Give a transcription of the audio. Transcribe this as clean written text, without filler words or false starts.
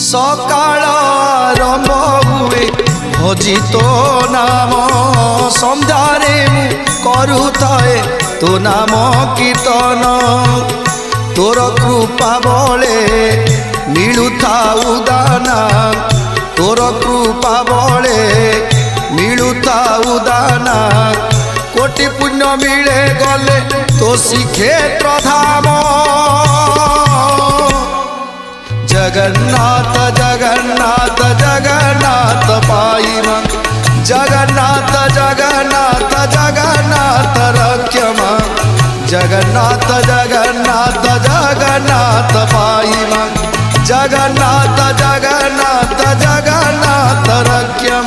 सकाळ आरंभ हुए भजी तो नाम संध्यारे मु करुथाए तो नाम कीर्तन तोर कृपा बले मिलुथाउ दाना तोर कृपा बले मिलुथाउ दाना कोटि पुण्य मिले गले तो श्रीक्षेत्र धाम जगन्नाथ जगन्नाथ जगन्नाथ पाइमा जगन्नाथ जगन्नाथ जगन्नाथ रक्षमा जगन्नाथ जगन्नाथ जगन्नाथ पाइमा जगन्नाथ जगन्नाथ जगन्नाथ रक्षमा।